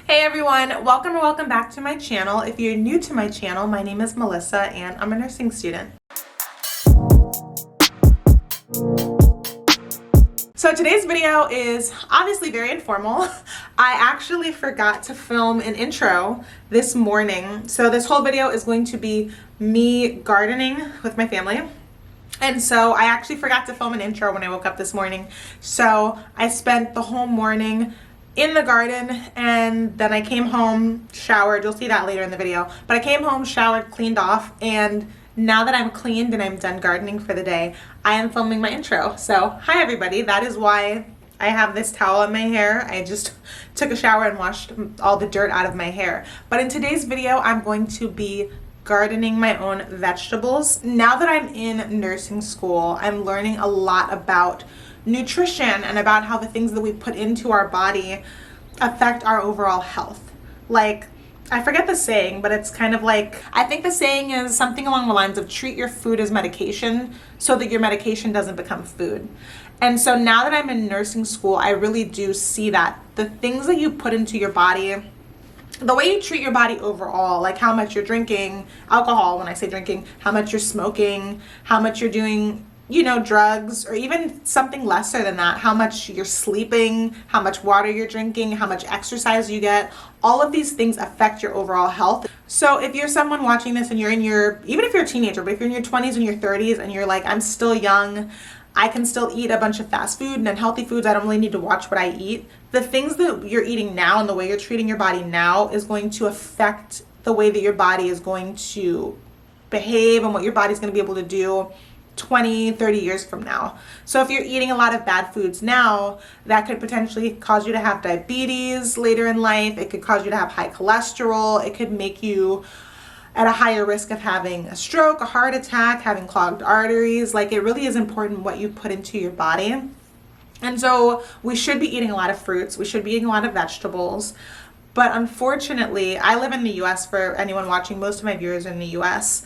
Hey everyone, welcome or welcome back to my channel. If you're new to my channel, my name is Melissa and I'm a nursing student. So today's video is obviously very informal. I actually forgot to film an intro this morning. So this whole video is going to be me gardening with my family. And so I actually forgot to film an intro when I woke up this morning. So I spent the whole morning in the garden and then I came home, showered. You'll see that later in the video. But I came home, showered, cleaned off, and now that I'm cleaned and I'm done gardening for the day, I am filming my intro. So hi everybody, that is why I have this towel in my hair. I just took a shower and washed all the dirt out of my hair. But in today's video, I'm going to be gardening my own vegetables. Now that I'm in nursing school, I'm learning a lot about nutrition and about how the things that we put into our body affect our overall health. Like, I forget the saying, but it's kind of like, I think the saying is something along the lines of treat your food as medication so that your medication doesn't become food. And so now that I'm in nursing school, I really do see that the things that you put into your body, the way you treat your body overall, like how much you're drinking alcohol, when I say drinking, how much you're smoking, how much you're doing, drugs, or even something lesser than that, how much you're sleeping, how much water you're drinking, how much exercise you get, all of these things affect your overall health. So if you're someone watching this and you're in even if you're a teenager, but if you're in your 20s and your 30s and you're like, I'm still young, I can still eat a bunch of fast food and unhealthy foods, I don't really need to watch what I eat. The things that you're eating now and the way you're treating your body now is going to affect the way that your body is going to behave and what your body's going to be able to do 20, 30 years from now. So if you're eating a lot of bad foods now, that could potentially cause you to have diabetes later in life. It could cause you to have high cholesterol. It could make you at a higher risk of having a stroke, a heart attack, having clogged arteries. Like, it really is important what you put into your body. And so we should be eating a lot of fruits. We should be eating a lot of vegetables. But unfortunately, I live in the US. For anyone watching, most of my viewers are in the US.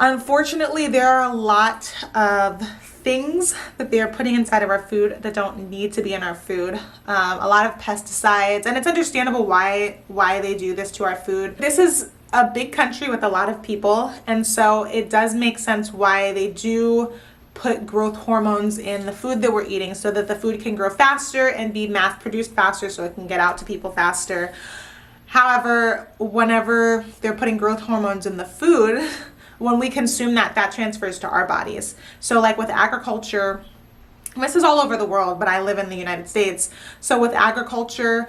Unfortunately, there are a lot of things that they're putting inside of our food that don't need to be in our food. A lot of pesticides, and it's understandable why they do this to our food. This is a big country with a lot of people, and so it does make sense why they do put growth hormones in the food that we're eating so that the food can grow faster and be mass produced faster so it can get out to people faster. However, whenever they're putting growth hormones in the food, when we consume that transfers to our bodies. So like with agriculture, this is all over the world, but I live in the United States. So with agriculture,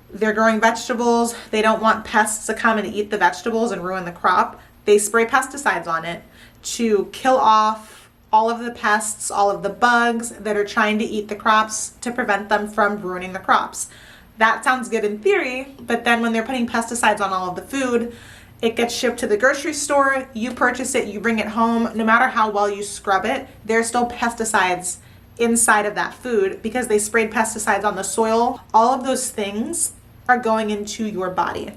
they're growing vegetables. They don't want pests to come and eat the vegetables and ruin the crop. They spray pesticides on it to kill off all of the pests, all of the bugs that are trying to eat the crops to prevent them from ruining the crops. That sounds good in theory, but then when they're putting pesticides on all of the food, it gets shipped to the grocery store, you purchase it, you bring it home. No matter how well you scrub it, there's still pesticides inside of that food because they sprayed pesticides on the soil. All of those things are going into your body.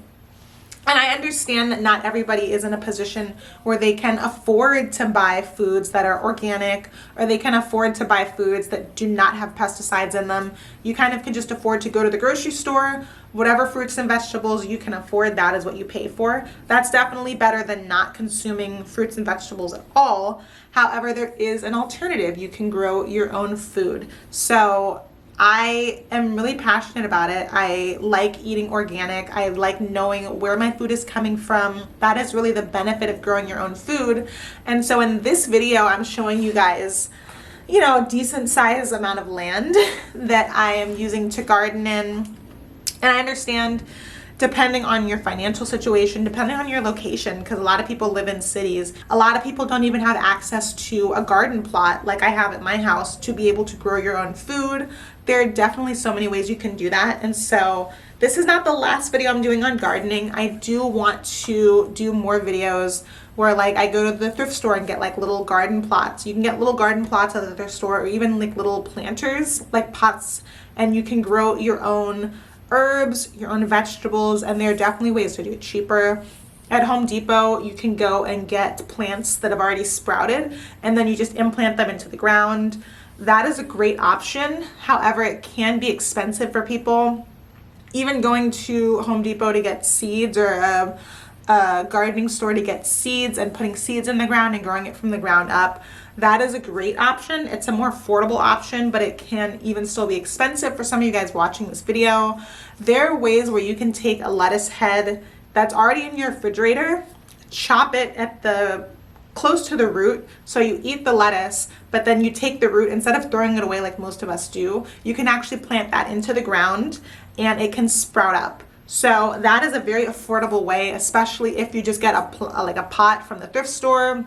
And I understand that not everybody is in a position where they can afford to buy foods that are organic, or they can afford to buy foods that do not have pesticides in them. You kind of can just afford to go to the grocery store, whatever fruits and vegetables you can afford, that is what you pay for. That's definitely better than not consuming fruits and vegetables at all. However, there is an alternative. You can grow your own food. So I am really passionate about it. I like eating organic. I like knowing where my food is coming from. That is really the benefit of growing your own food. And so in this video, I'm showing you guys, a decent size amount of land that I am using to garden in. And I understand, depending on your financial situation, depending on your location, because a lot of people live in cities, a lot of people don't even have access to a garden plot like I have at my house to be able to grow your own food. There are definitely so many ways you can do that. And so this is not the last video I'm doing on gardening. I do want to do more videos where I go to the thrift store and get little garden plots. You can get little garden plots at the thrift store, or even little planters, pots, and you can grow your own herbs, your own vegetables, and there are definitely ways to do it cheaper. At Home Depot, you can go and get plants that have already sprouted, and then you just implant them into the ground. That is a great option. However, it can be expensive for people. even going to Home Depot to get seeds, or a gardening store to get seeds and putting seeds in the ground and growing it from the ground up, that is a great option. It's a more affordable option, but it can even still be expensive for some of you guys watching this video. There are ways where you can take a lettuce head that's already in your refrigerator, chop it at the close to the root, so you eat the lettuce, but then you take the root, instead of throwing it away like most of us do, you can actually plant that into the ground and it can sprout up. So that is a very affordable way, especially if you just get a pot from the thrift store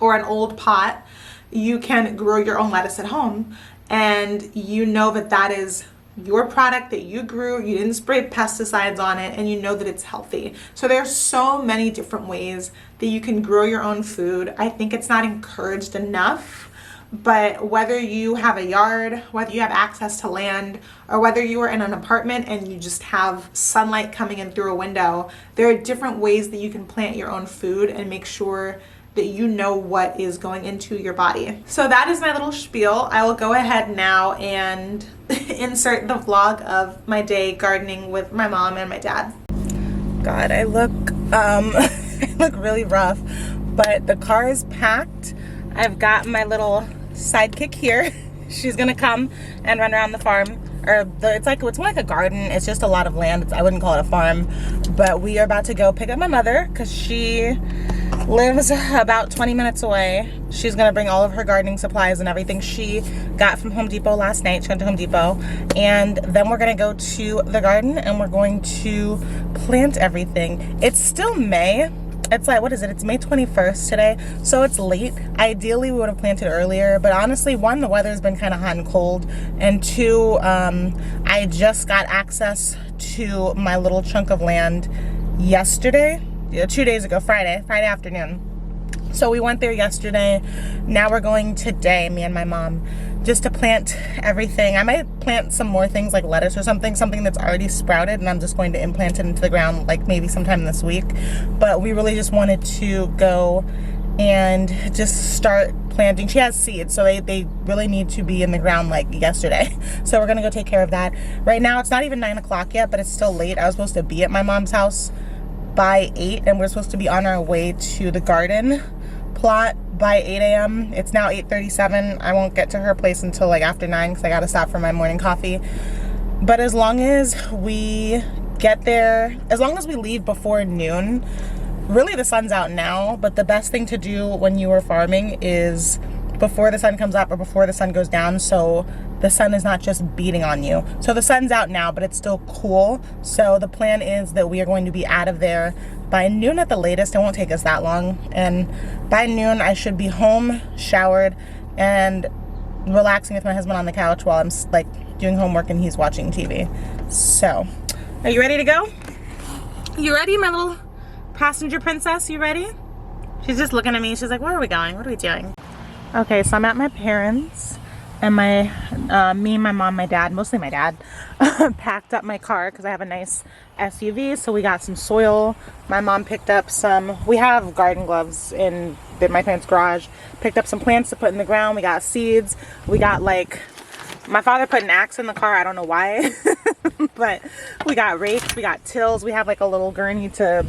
or an old pot. You can grow your own lettuce at home, and you know that that is your product that you grew, you didn't spray pesticides on it, and you know that it's healthy. So there's so many different ways that you can grow your own food. I think it's not encouraged enough, but whether you have a yard, whether you have access to land, or whether you are in an apartment and you just have sunlight coming in through a window, there are different ways that you can plant your own food and make sure that you know what is going into your body. So that is my little spiel. I will go ahead now and insert the vlog of my day gardening with my mom and my dad. God, I look I look really rough, but the car is packed. I've got my little sidekick here. She's gonna come and run around the farm. It's more like a garden. It's just a lot of land. I wouldn't call it a farm. But we are about to go pick up my mother because she lives about 20 minutes away. She's gonna bring all of her gardening supplies and everything she got from Home Depot last night. She went to Home Depot, and then we're gonna go to the garden and we're going to plant everything. It's still May. It's like, what is it? It's May 21st today, so it's late. Ideally, we would have planted earlier, but honestly, one, the weather's been kind of hot and cold, and two, I just got access to my little chunk of land yesterday, 2 days ago, Friday afternoon. So we went there yesterday. Now we're going today, me and my mom, just to plant everything. I might plant some more things like lettuce or something that's already sprouted, and I'm just going to implant it into the ground like maybe sometime this week. But we really just wanted to go and just start planting. She has seeds, so they really need to be in the ground like yesterday. So we're gonna go take care of that. Right now it's not even 9 o'clock yet, but it's still late. I was supposed to be at my mom's house by 8, and we're supposed to be on our way to the garden plot by 8 a.m. It's now 8:37. I won't get to her place until like after 9 because I gotta stop for my morning coffee. But as long as we get there, as long as we leave before noon, really the sun's out now, but the best thing to do when you are farming is before the sun comes up or before the sun goes down, so the sun is not just beating on you. So the sun's out now, but it's still cool. So the plan is that we are going to be out of there by noon at the latest. It won't take us that long. And by noon, I should be home, showered, and relaxing with my husband on the couch while I'm like doing homework and he's watching TV. So, are you ready to go? You ready, my little passenger princess? You ready? She's just looking at me. She's like, where are we going? What are we doing? Okay, so I'm at my parents', and me, my mom, my dad, mostly my dad, packed up my car because I have a nice SUV. So we got some soil. My mom picked up we have garden gloves in my parents' garage. Picked up some plants to put in the ground. We got seeds. We got my father put an axe in the car. I don't know why, but we got rakes. We got tills. We have like a little gurney to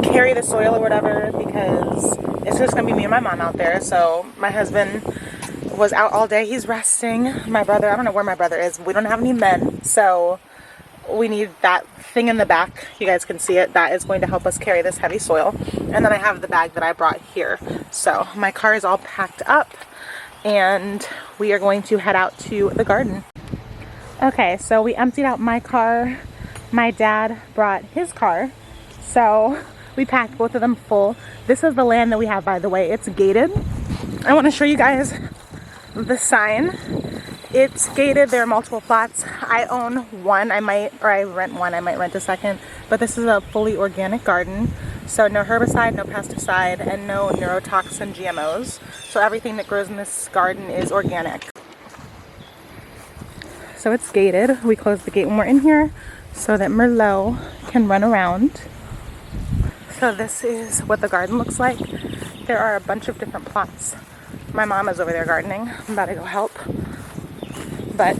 carry the soil or whatever, because it's just gonna be me and my mom out there. So my husband was out all day. He's resting. My brother, I don't know where my brother is. We don't have any men, so we need that thing in the back. You guys can see it. That is going to help us carry this heavy soil. And then I have the bag that I brought here. So my car is all packed up, and we are going to head out to the garden. Okay, so we emptied out my car. My dad brought his car. So we packed both of them full. This is the land that we have, by the way. It's gated. I want to show you guys the sign. It's gated. There are multiple plots. I own one. I rent one. I might rent a second. But this is a fully organic garden. So no herbicide, no pesticide, and no neurotoxin GMOs. So everything that grows in this garden is organic. So it's gated. We close the gate when we're in here so that Merlot can run around. So this is what the garden looks like. There are a bunch of different plots. My mom is over there gardening. I'm about to go help. But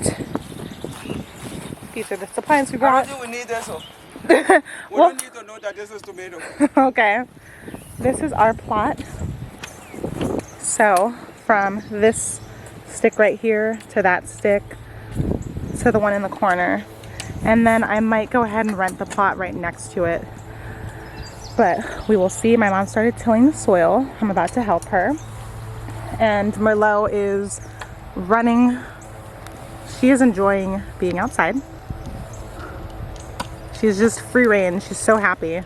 These are the supplies we I brought. don't think we need this. We Well- don't need to know that this is tomato. Okay. This is our plot. So from this stick right here to that stick to the one in the corner. And then I might go ahead and rent the plot right next to it. But we will see. My mom started tilling the soil. I'm about to help her. And Merlot is running. She is enjoying being outside. She's just free range. She's so happy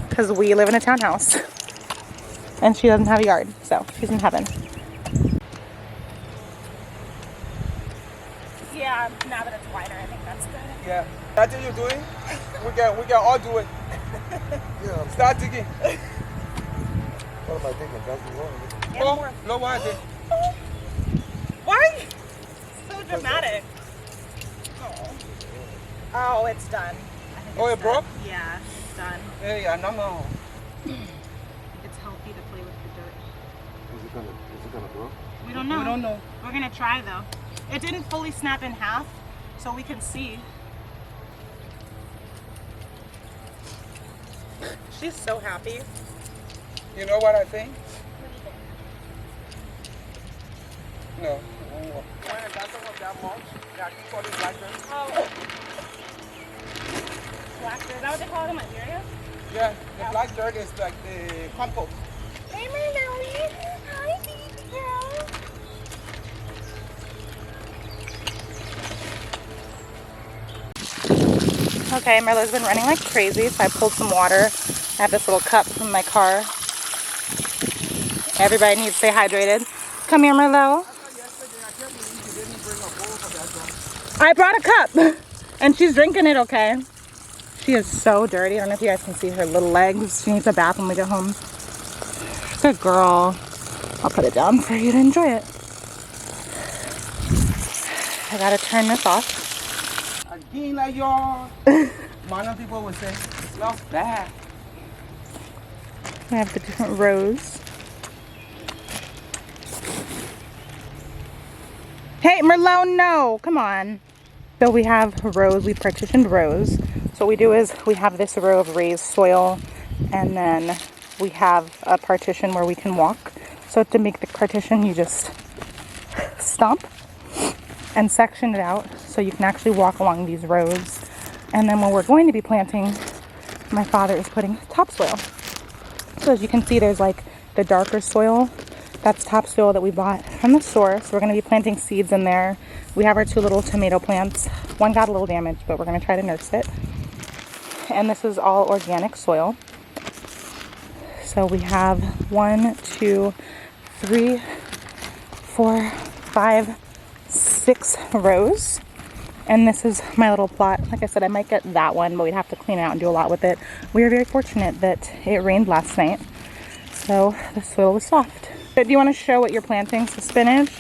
because we live in a townhouse and she doesn't have a yard, so she's in heaven. Yeah, now that it's wider, I think that's good. Yeah. That's what you're doing? We can all do it. Yeah. Start digging. What am I thinking? That's the one. Oh, no one did. Why are you so dramatic? Oh, it's done. I think Oh, it's it broke? done. Yeah, it's done. Hey, I don't know. It's healthy to play with the dirt. Is it gonna grow? We don't know. We don't know. We're gonna try though. It didn't fully snap in half, so we can see. She's so happy. You know what I think? No. When it doesn't have that much, they actually call it blackberry. Oh. Blackberry, is that what they call it in Nigeria? Yeah, the black dirt is like the compost. Hey, Marlowe. Hi, baby girl. Okay, Merlot's been running like crazy, so I pulled some water. I have this little cup from my car. Everybody needs to stay hydrated. Come here, Merlot. I brought a cup, and she's drinking it, okay? She is so dirty. I don't know if you guys can see her little legs. She needs a bath when we get home. Good girl. I'll put it down for you to enjoy it. I gotta turn this off. Again, like y'all. Modern people would say, smells bad. We have the different rows. Hey, Merlot, no! Come on. So we have rows. We partitioned rows. So what we do is we have this row of raised soil, and then we have a partition where we can walk. So to make the partition, you just stomp and section it out so you can actually walk along these rows. And then when we're going to be planting, my father is putting topsoil. So as you can see, there's like the darker soil. That's topsoil that we bought from the store. So we're going to be planting seeds in there. We have our 2 little tomato plants. One got a little damaged, but we're going to try to nurse it. And this is all organic soil. So we have 1, 2, 3, 4, 5, 6 rows. And this is my little plot. Like I said, I might get that one, but we'd have to clean it out and do a lot with it. We are very fortunate that it rained last night, so the soil was soft. But do you want to show what you're planting? So spinach?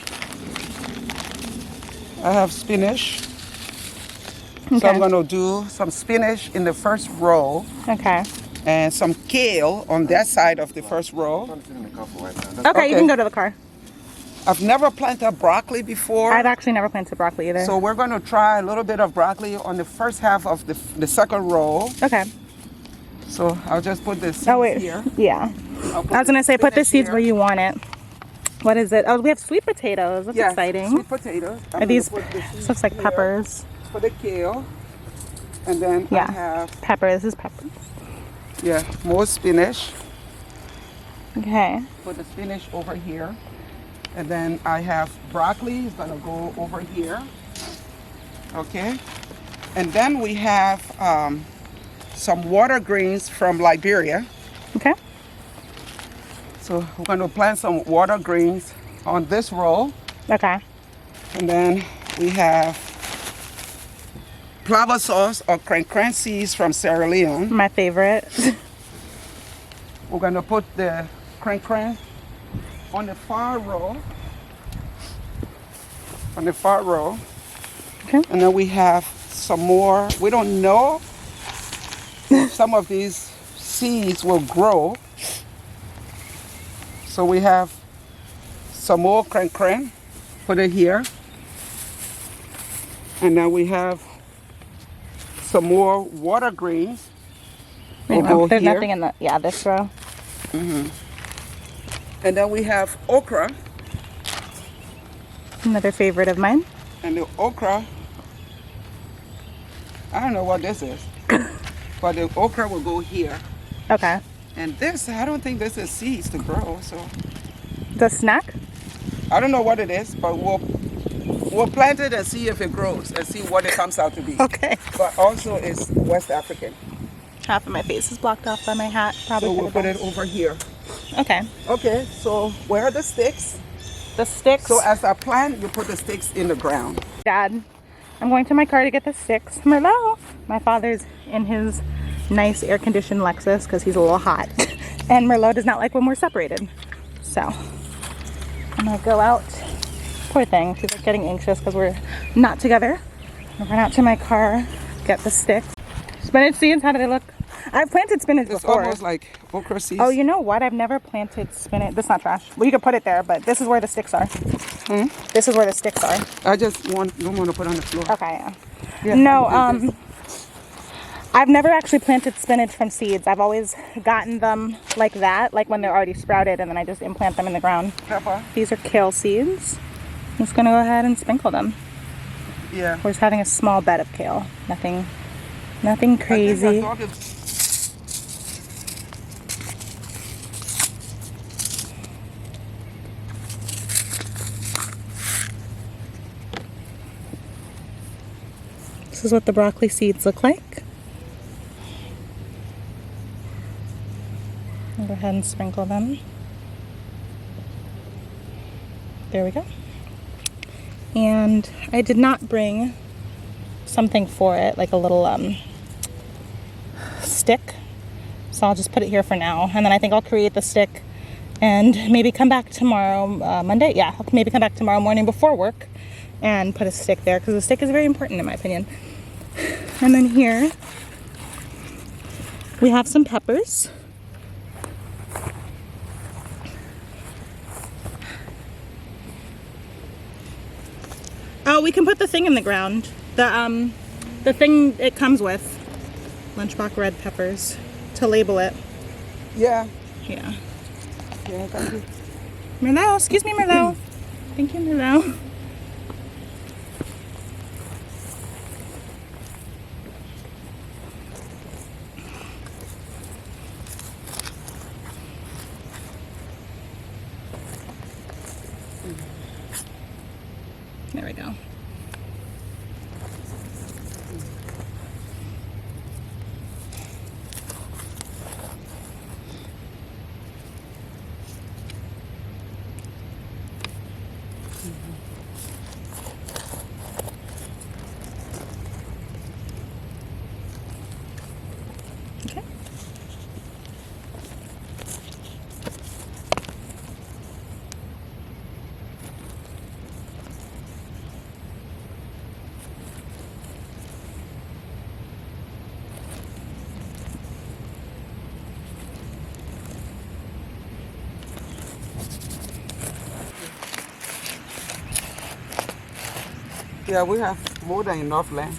I have spinach. Okay. So I'm going to do some spinach in the first row Okay. and some kale on that side of the first row. I'm sitting in the car for right now. That's Okay, you Okay. can go to the car. I've never planted broccoli before. I've actually never planted broccoli either. So we're going to try a little bit of broccoli on the first half of the second row. Okay. So I'll just put the seeds Oh, wait. here. Yeah. I'll put I was going to say, put the spinach seeds here. where you want it. What is it? Oh, we have sweet potatoes. That's Yes, exciting. sweet potatoes. I'm Are these, gonna put the this seeds looks like here peppers. for the kale. And then Yeah. I have, Pepper. This is pepper. yeah, more spinach. Okay. Put the spinach over here. And then I have broccoli. It's going to go over here. Okay. And then we have some water greens from Liberia. Okay. So we're going to plant some water greens on this row. Okay. And then we have plover sauce or cran seeds from Sierra Leone. My favorite. We're going to put the cran on the far row. On the far row. Okay. And then we have some more. We don't know. Some of these seeds will grow. So we have some more cran. Put it here. And then we have some more water greens. Wait, We'll go there's here. nothing in the, yeah, this row. And then we have okra. Another favorite of mine. And the okra, I don't know what this is. But the okra will go here. Okay. And this, I don't think this is seeds to grow. So The snack? I don't know what it is, but we'll plant it and see if it grows and see what it comes out to be. Okay. But also it's West African. Half of my face is blocked off by my hat. Probably So for we'll the put it best. over here. Okay. Okay, so where are the sticks? The sticks. So as a plant, you put the sticks in the ground. Dad, I'm going to my car to get the sticks. Merlot. My father's in his nice air-conditioned Lexus because he's a little hot. And Merlot does not like when we're separated. So I'm gonna go out. Poor thing, she's like getting anxious because we're not together. I'm gonna run out to my car, get the sticks. Spinach seeds, how do they look? I've planted spinach It's before. almost like okra seeds. Oh, you know what? I've never planted spinach. That's not trash. Well, you could put it there, but this is where the sticks are. This is where the sticks are. I just don't want to put on the floor. Okay, yeah. Yeah, No, like this. I've never actually planted spinach from seeds. I've always gotten them like that, like when they're already sprouted, and then I just implant them in the ground. Pepper. These are kale seeds. I'm just gonna go ahead and sprinkle them. Yeah. We're just having a small bed of kale. Nothing I think crazy. that dog is- This is what the broccoli seeds look like. I'll go ahead and sprinkle them. There we go. And I did not bring something for it, like a little stick. So I'll just put it here for now. And then I think I'll create the stick and maybe come back tomorrow, Monday. Yeah, I'll maybe come back tomorrow morning before work and put a stick there because the stick is very important in my opinion. And then here we have some peppers. Oh, we can put the thing in the ground. The thing it comes with. Lunchbox red peppers to label it. Yeah. Yeah. Yeah, thank you. Merlot, excuse me, Merlot. Thank you, Merlot. There we go. Okay. Yeah, we have more than enough land.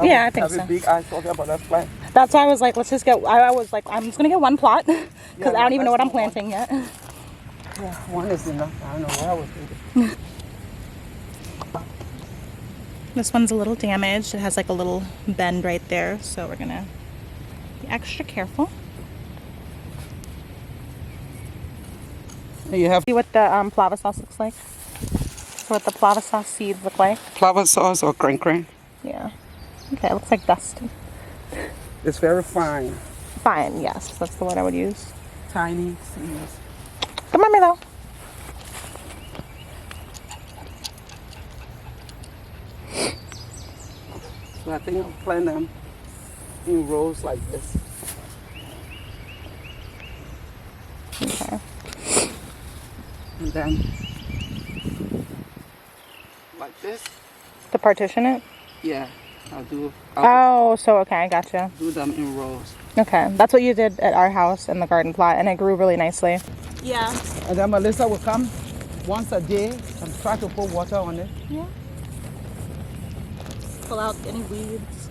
Yeah, I think have so. a big eye talking about that plant. That's why I was like, let's just get. I was like, I'm just gonna get one plot because Yeah, I don't even know what I'm that's the one. planting yet. Yeah, one is enough. I don't know what I was thinking. This one's a little damaged. It has like a little bend right there, so we're gonna be extra careful. And you have See what the plava sauce looks like. So what the plava sauce seeds look like. flower sauce or crank. Yeah. Okay, it looks like dust. It's very fine. Fine. Yes, that's the word I would use. Tiny seeds. Come on, Milo. So I think I'll plant them in rows like this. Okay. And then like this. To partition it. Yeah, I'll Oh, so okay, I gotcha. do them in rows. Okay, that's what you did at our house in the garden plot, and it grew really nicely. Yeah. And then Melissa will come once a day and try to put water on it. Yeah. Pull out any weeds.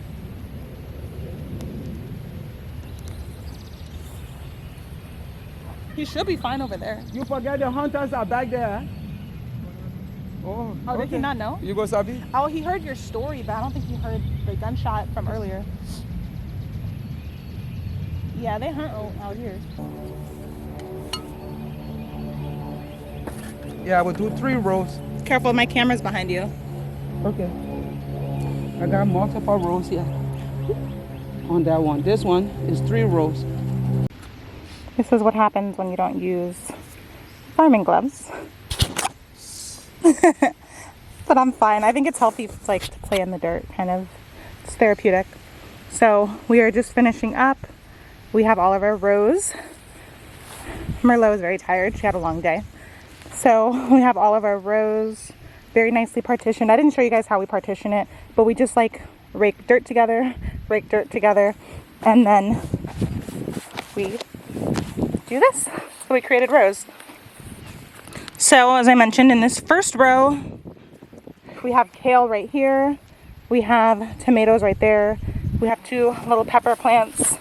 He should be fine over there. You forget the hunters are back there. Oh, Oh, did he not know? You go, Sabi? Oh, he heard your story, but I don't think he heard the gunshot from earlier. Yeah, they hunt out here. Yeah, I will do 3 rows. Careful, my camera's behind you. Okay. I got multiple rows here. On that one. This one is 3 rows. This is what happens when you don't use farming gloves. But I'm fine. I think it's healthy like to play in the dirt, kind of. It's therapeutic. So we are just finishing up. We have all of our rows. Merlot is very tired. She had a long day. So we have all of our rows very nicely partitioned. I didn't show you guys how we partition it, but we just like rake dirt together, and then we do this. So we created rows. So as I mentioned, in this first row, we have kale right here. We have tomatoes right there. We have 2 little pepper plants,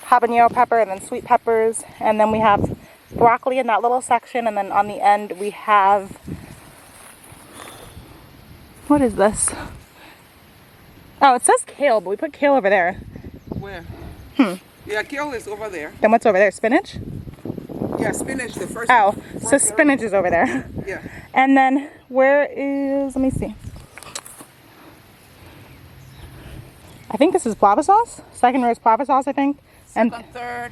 habanero pepper and then sweet peppers. And then we have broccoli in that little section. And then on the end, we have, what is this? Oh, it says kale, but we put kale over there. Where? Yeah, kale is over there. Then what's over there? Spinach? Yeah, spinach, the first Oh, one. so spinach is over there. Yeah. And then where is, let me see. I think this is plava sauce. Second row is plava sauce, I think. And Second, third,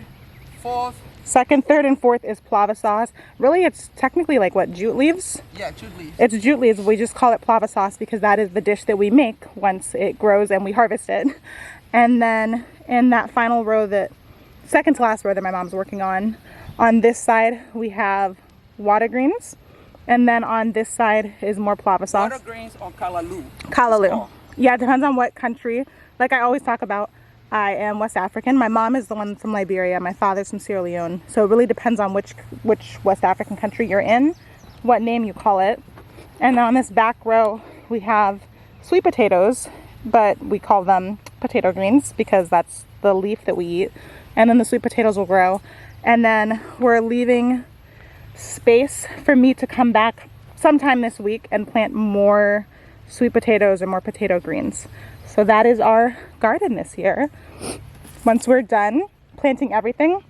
fourth. second, third, and fourth is plava sauce. Really, it's technically like what, jute leaves? Yeah, jute leaves. It's jute leaves. We just call it plava sauce because that is the dish that we make once it grows and we harvest it. And then in that final row, that second to last row that my mom's working on this side, we have water greens. And then on this side is more plava sauce. Water greens or kalaloo? Kalaloo. Yeah, it depends on what country. Like I always talk about, I am West African. My mom is the one from Liberia. My father's from Sierra Leone. So it really depends on which West African country you're in, what name you call it. And on this back row, we have sweet potatoes, but we call them potato greens because that's the leaf that we eat. And then the sweet potatoes will grow. And then we're leaving space for me to come back sometime this week and plant more sweet potatoes or more potato greens. So that is our garden this year. Once we're done planting everything,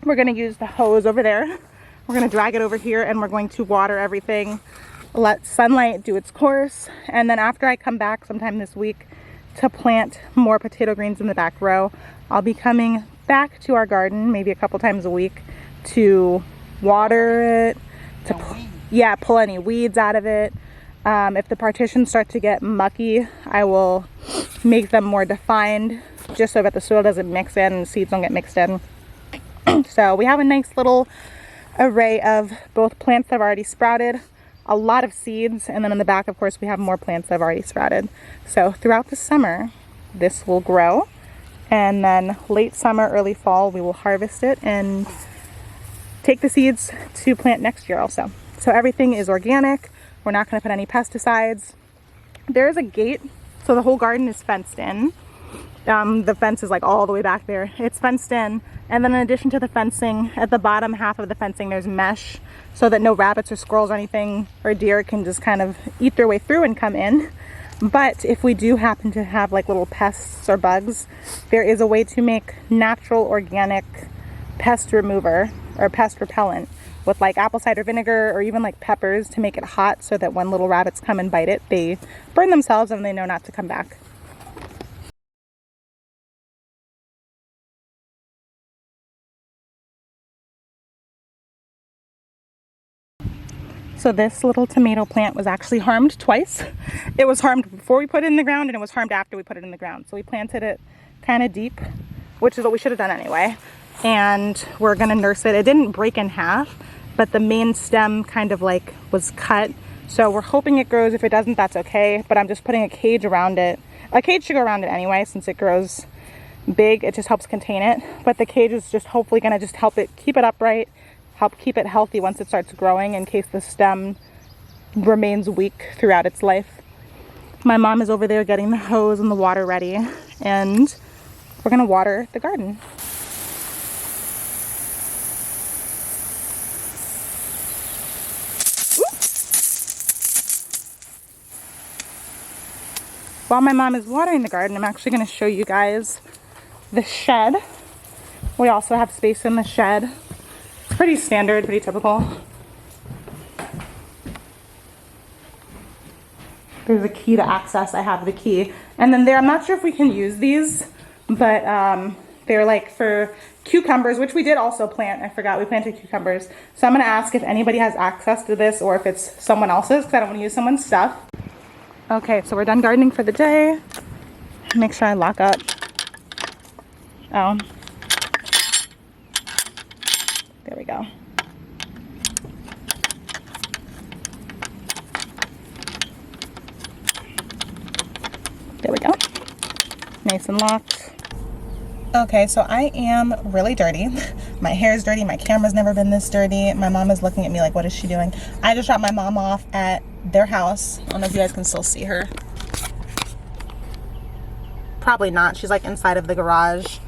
we're going to use the hose over there. We're going to drag it over here and we're going to water everything, let sunlight do its course. And then after I come back sometime this week to plant more potato greens in the back row, I'll be coming back to our garden maybe a couple times a week to water it, to pull any weeds out of it. If the partitions start to get mucky, I will make them more defined just so that the soil doesn't mix in and seeds don't get mixed in. So we have a nice little array of both plants that have already sprouted, a lot of seeds, and then in the back, of course, we have more plants that have already sprouted. So throughout the summer, this will grow, and then late summer, early fall, we will harvest it and take the seeds to plant next year also. So everything is organic. We're not going to put any pesticides. There is a gate, so the whole garden is fenced in. The fence is like all the way back there. It's fenced in. And then in addition to the fencing, at the bottom half of the fencing, there's mesh so that no rabbits or squirrels or anything or deer can just kind of eat their way through and come in. But if we do happen to have like little pests or bugs, there is a way to make natural organic pest remover or pest repellent with like apple cider vinegar or even like peppers to make it hot so that when little rabbits come and bite it, they burn themselves and they know not to come back. So this little tomato plant was actually harmed twice. It was harmed before we put it in the ground and it was harmed after we put it in the ground. So we planted it kind of deep, which is what we should have done anyway. And we're gonna nurse it. It didn't break in half, but the main stem kind of like was cut. So we're hoping it grows. If it doesn't, that's okay. But I'm just putting a cage around it. A cage should go around it anyway, since it grows big. It just helps contain it. But the cage is just hopefully gonna just help it keep it upright, help keep it healthy once it starts growing in case the stem remains weak throughout its life. My mom is over there getting the hose and the water ready, and we're gonna water the garden. while my mom is watering the garden, I'm actually going to show you guys the shed. We also have space in the shed. It's pretty standard, pretty typical. There's a key to access. I have the key. And then there, I'm not sure if we can use these, but they're like for cucumbers, which we did also plant. I forgot we planted cucumbers. So I'm gonna ask if anybody has access to this or if it's someone else's, because I don't want to use someone's stuff. Okay, so we're done gardening for the day. Make sure I lock up. Oh. There we go. There we go. Nice and locked. Okay, so I am really dirty. My hair is dirty. My camera's never been this dirty. My mom is looking at me like, what is she doing? I just dropped my mom off at their house. I don't know if you guys can still see her. Probably not. She's like inside of the garage.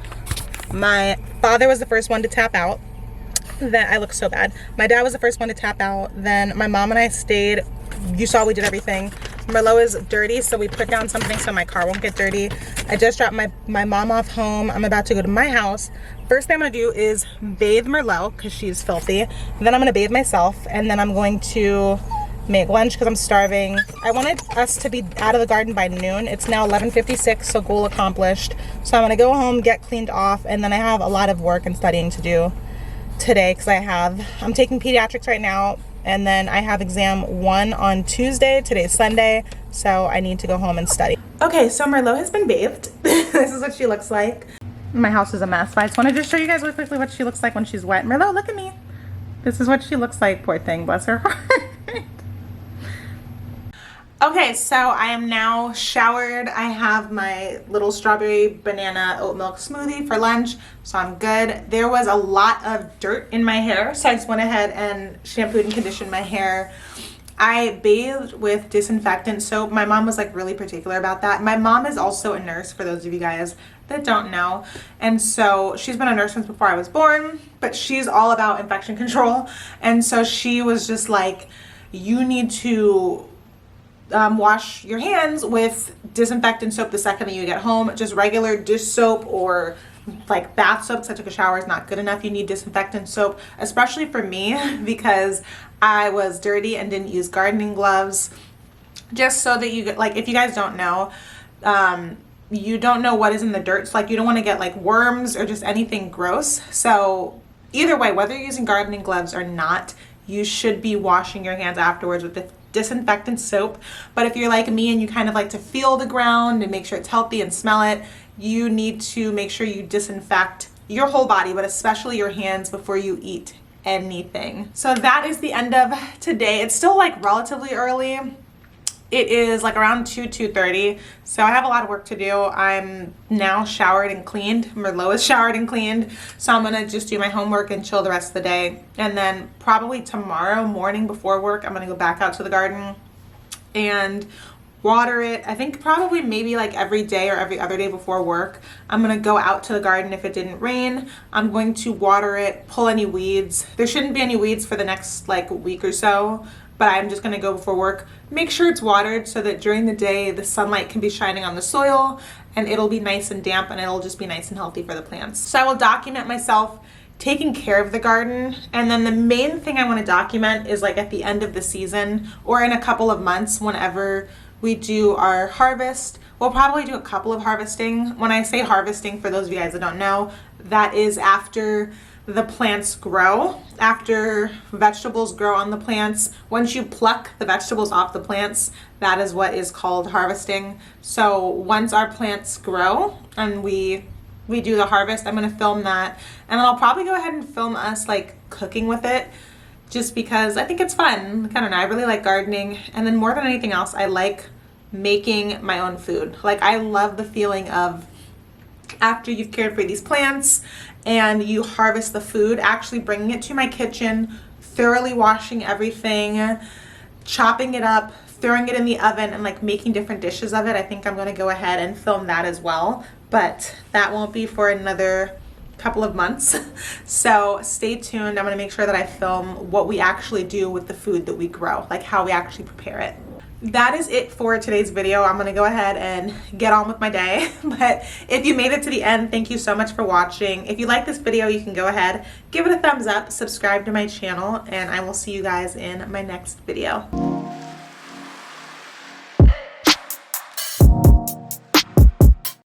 My father was the first one to tap out. Then I look so bad. My dad was the first one to tap out. Then my mom and I stayed. You saw we did everything. Merlot is dirty, so we put down something so my car won't get dirty. I just dropped my mom off home. I'm about to go to my house. First thing I'm gonna do is bathe Merlot because she's filthy. Then I'm gonna bathe myself, and then I'm going to make lunch because I'm starving. I wanted us to be out of the garden by noon. It's now 11:56, so goal accomplished. So I'm gonna go home, get cleaned off, and then I have a lot of work and studying to do today because I'm taking pediatrics right now. And then I have exam 1 on Tuesday. Today's Sunday, so I need to go home and study. Okay, so Merlot has been bathed. This is what she looks like. My house is a mess, but I just wanted to show you guys really quickly what she looks like when she's wet. Merlot, look at me. This is what she looks like, poor thing, bless her heart. Okay, so I am now showered. I have my little strawberry banana oat milk smoothie for lunch, so I'm good. There was a lot of dirt in my hair, so I just went ahead and shampooed and conditioned my hair. I bathed with disinfectant soap. My mom was like really particular about that. My mom is also a nurse, for those of you guys that don't know. And so she's been a nurse since before I was born, but she's all about infection control. And so she was just like, you need to wash your hands with disinfectant soap the second that you get home. Just regular dish soap or like bath soap, because I took a shower, is not good enough. You need disinfectant soap, especially for me because I was dirty and didn't use gardening gloves. Just so that you get, like, if you guys don't know, you don't know what is in the dirt. So like you don't want to get like worms or just anything gross. So either way, whether you're using gardening gloves or not, you should be washing your hands afterwards with the disinfectant soap. But if you're like me and you kind of like to feel the ground and make sure it's healthy and smell it, you need to make sure you disinfect your whole body, but especially your hands, before you eat anything. So that is the end of today. It's still like relatively early. It is like around 2:30, so I have a lot of work to do. I'm now showered and cleaned. Merlot is showered and cleaned, so I'm gonna just do my homework and chill the rest of the day. And then probably tomorrow morning before work, I'm gonna go back out to the garden and water it. I think probably maybe like every day or every other day before work, I'm gonna go out to the garden if it didn't rain. I'm going to water it, pull any weeds. There shouldn't be any weeds for the next like week or so, but I'm just gonna go before work, make sure it's watered so that during the day the sunlight can be shining on the soil and it'll be nice and damp and it'll just be nice and healthy for the plants. So I will document myself taking care of the garden, and then the main thing I want to document is like at the end of the season or in a couple of months whenever we do our harvest. We'll probably do a couple of harvesting. When I say harvesting, for those of you guys that don't know, that is after the plants grow, after vegetables grow on the plants. Once you pluck the vegetables off the plants, that is what is called harvesting. So once our plants grow and we do the harvest, I'm gonna film that, and then I'll probably go ahead and film us like cooking with it, just because I think it's fun. I don't know, I really like gardening, and then more than anything else, I like making my own food. Like I love the feeling of after you've cared for these plants and you harvest the food, actually bringing it to my kitchen, thoroughly washing everything, chopping it up, throwing it in the oven, and like making different dishes of it. I think I'm gonna go ahead and film that as well, but that won't be for another couple of months. So stay tuned. I'm gonna make sure that I film what we actually do with the food that we grow, like how we actually prepare it. that is it for today's video. I'm gonna go ahead and get on with my day. But if you made it to the end, thank you so much for watching. If you like this video, you can go ahead, give it a thumbs up, subscribe to my channel, and I will see you guys in my next video.